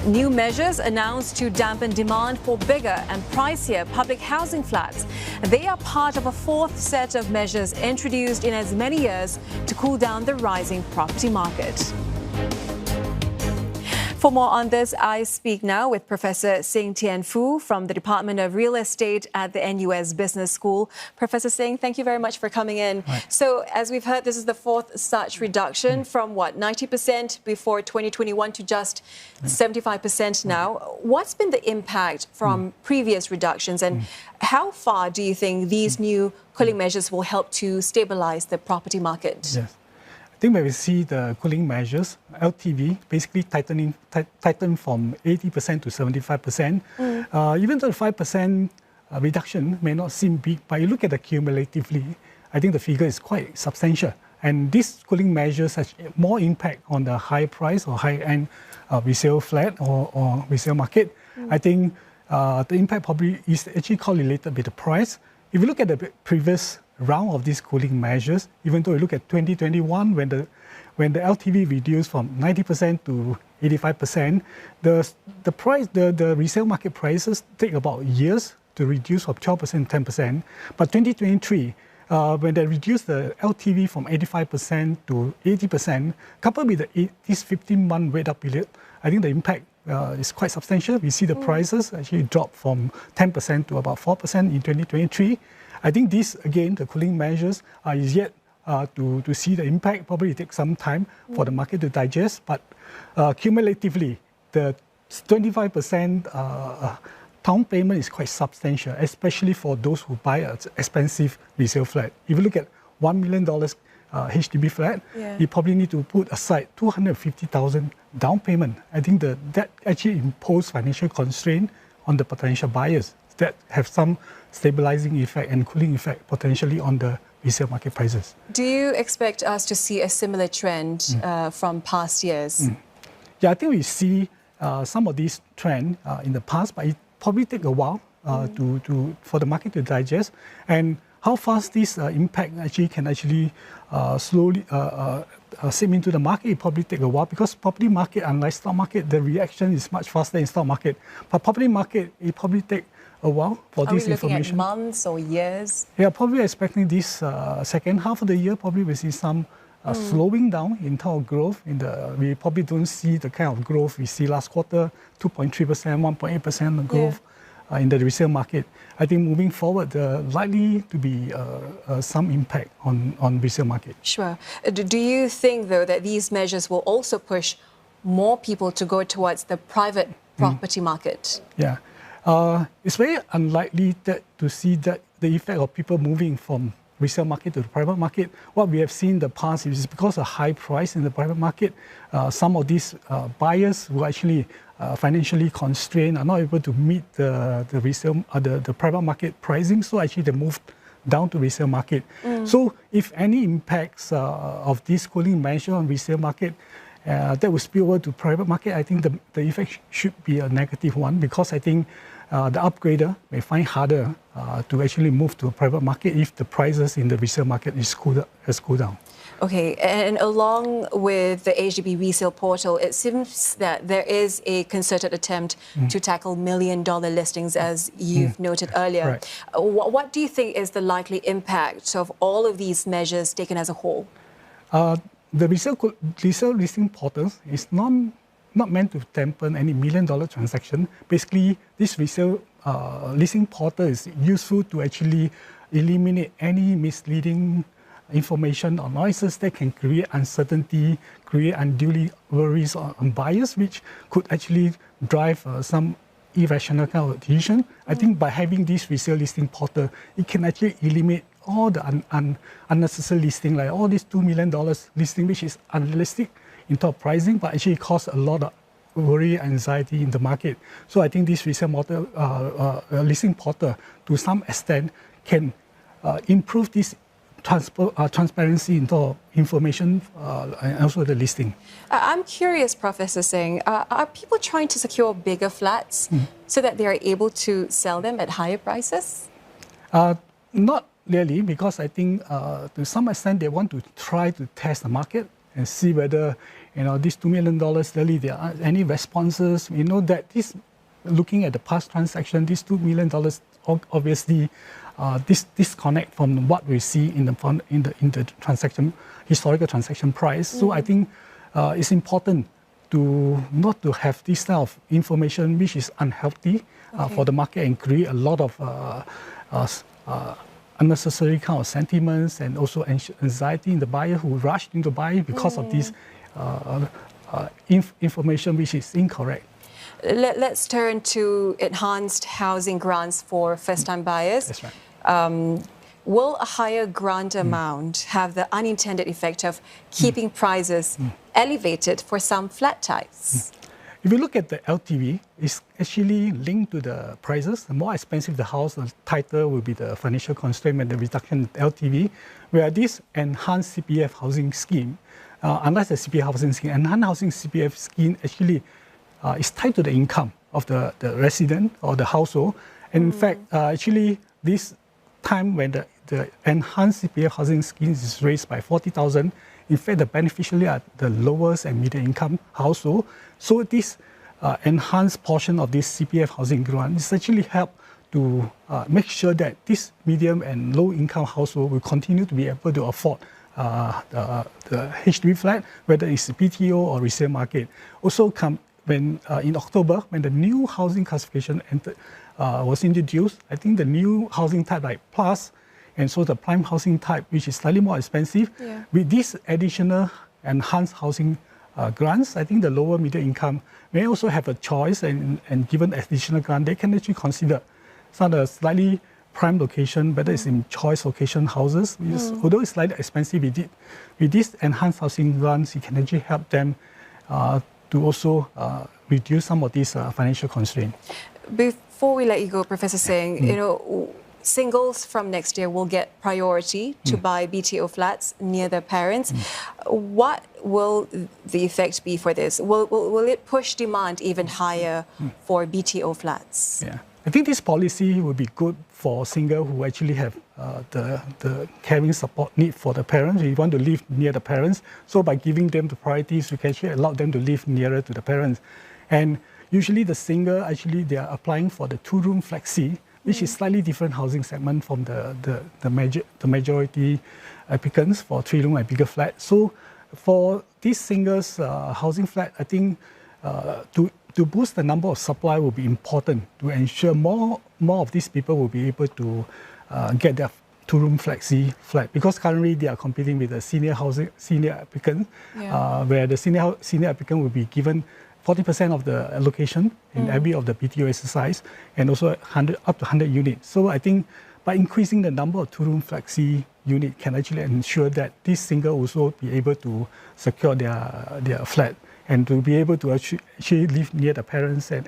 New measures announced to dampen demand for bigger and pricier public housing flats. They are part of a fourth set of measures introduced in as many years to cool down the rising property market. For more on this, I speak now with Professor Sing Tien Foo from the Department of Real Estate at the NUS Business School. Professor Sing, thank you very much for coming in. Right. So, as we've heard, this is the fourth such reduction from what, 90% before 2021 to just 75% now. What's been the impact from previous reductions, and how far do you think these new cooling measures will help to stabilize the property market? Yes. I think when we see the cooling measures, LTV basically tighten from 80% to 75%. Even though the 5% reduction may not seem big, but you look at it cumulatively, I think the figure is quite substantial. And these cooling measures have more impact on the high price or high-end resale flat or resale market. I think the impact probably is actually correlated with the price. If you look at the previous round of these cooling measures, even though you look at 2021, when the LTV reduced from 90% to 85%, the resale market prices take about years to reduce from 12% to 10%. But 2023, when they reduced the LTV from 85% to 80%, coupled with this 15-month wait-up period, I think the impact is quite substantial. We see the prices actually drop from 10% to about 4% in 2023. I think this, again, the cooling measures is yet to see the impact. Probably take some time for the market to digest, but cumulatively, the 25% down payment is quite substantial, especially for those who buy an expensive resale flat. If you look at $1 million HDB flat, you probably need to put aside $250,000 down payment. I think that actually imposes financial constraint on the potential buyers that have some stabilizing effect and cooling effect potentially on the resale market prices. Do you expect us to see a similar trend from past years? Yeah, I think we see some of these trends in the past, but it probably take a while for the market to digest. And how fast this impact can slowly seep into the market, it probably take a while, because property market, unlike stock market, the reaction is much faster in stock market. But property market, it probably take a while for this information. Are we looking at months or years? Yeah, probably expecting this second half of the year, probably we see some slowing down in terms of growth. We probably don't see the kind of growth we see last quarter, 2.3%, 1.8% growth in the resale market. I think moving forward, likely to be some impact on resale market. Sure. Do you think, though, that these measures will also push more people to go towards the private property market? Yeah. It's very unlikely to see that the effect of people moving from resale market to the private market. What we have seen in the past is because of high price in the private market, some of these buyers who are actually financially constrained are not able to meet the private market pricing, so actually they moved down to resale market. So if any impacts of this cooling measure on resale market, that will spill over to private market, I think the effect should be a negative one, because I think the upgrader may find harder to actually move to a private market if the prices in the resale market has cooled down. Okay, and along with the HDB resale portal, it seems that there is a concerted attempt to tackle million-dollar listings, as you've noted earlier. Right. What do you think is the likely impact of all of these measures taken as a whole? The resale listing portal is not meant to dampen any million-dollar transaction. Basically, this resale listing portal is useful to actually eliminate any misleading information or noises that can create uncertainty, create unduly worries on buyers, which could actually drive some irrational kind of decision. I think by having this resale listing portal, it can actually eliminate all the unnecessary listing, like all these $2 million listing, which is unrealistic in terms of pricing, but actually cause a lot of worry and anxiety in the market. So I think this resale listing portal, to some extent, can improve this transparency in terms of information and also the listing. I'm curious, Professor Sing, are people trying to secure bigger flats so that they are able to sell them at higher prices? Not really, because I think to some extent they want to try to test the market and see whether this $2 million, really, there aren't any responses. We know that this, looking at the past transaction, this $2 million obviously this disconnect from what we see in the transaction, historical transaction price. So I think it's important to not to have this type of information which is unhealthy for the market and create a lot of unnecessary kind of sentiments and also anxiety in the buyer who rushed into buy because of this information which is incorrect. Let's turn to enhanced housing grants for first-time buyers. That's right. Will a higher grant amount have the unintended effect of keeping prices elevated for some flat types? If you look at the LTV, it's actually linked to the prices. The more expensive the house, the tighter will be the financial constraint and the reduction in LTV. Where this enhanced CPF housing scheme, unlike the CPF housing scheme, enhanced housing CPF scheme actually is tied to the income of the resident or the household. And in fact, actually, this time when the enhanced CPF housing scheme is raised by 40,000, in fact, the beneficiaries are the lowest and middle income household. So this enhanced portion of this CPF housing grant is actually help to make sure that this medium and low income household will continue to be able to afford the HDB flat, whether it's BTO or resale market. Also when in October, when the new housing classification was introduced, I think the new housing type like Plus, and so the prime housing type, which is slightly more expensive, with this additional enhanced housing grants, I think the lower middle income may also have a choice, and given additional grant, they can actually consider some of the slightly prime location, whether it's in choice location houses, although it's slightly expensive, with this enhanced housing grants, it can actually help them to also reduce some of these financial constraints. Before we let you go, Professor Sing, singles from next year will get priority to buy BTO flats near their parents. What will the effect be for this? Will it push demand even higher for BTO flats? Yeah, I think this policy will be good for singles who actually have the caring support need for the parents. We want to live near the parents. So by giving them the priorities, we can actually allow them to live nearer to the parents. And usually the single, actually, they are applying for the two-room flexi, which is slightly different housing segment from the majority applicants for three-room and bigger flat. So for these singles housing flat, I think to boost the number of supply will be important to ensure more of these people will be able to get their two-room flexi flat, because currently they are competing with the senior applicant, where the senior applicant will be given 40% of the allocation in every of the BTO exercise, and also up to 100 units. So I think by increasing the number of two-room flexi unit can actually ensure that this single also be able to secure their flat and to be able to actually live near the parents and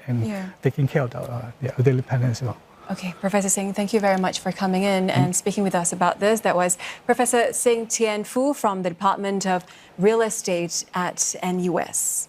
taking care of their elderly parents as well. Okay, Professor Sing, thank you very much for coming in and speaking with us about this. That was Professor Sing Tien Foo from the Department of Real Estate at NUS.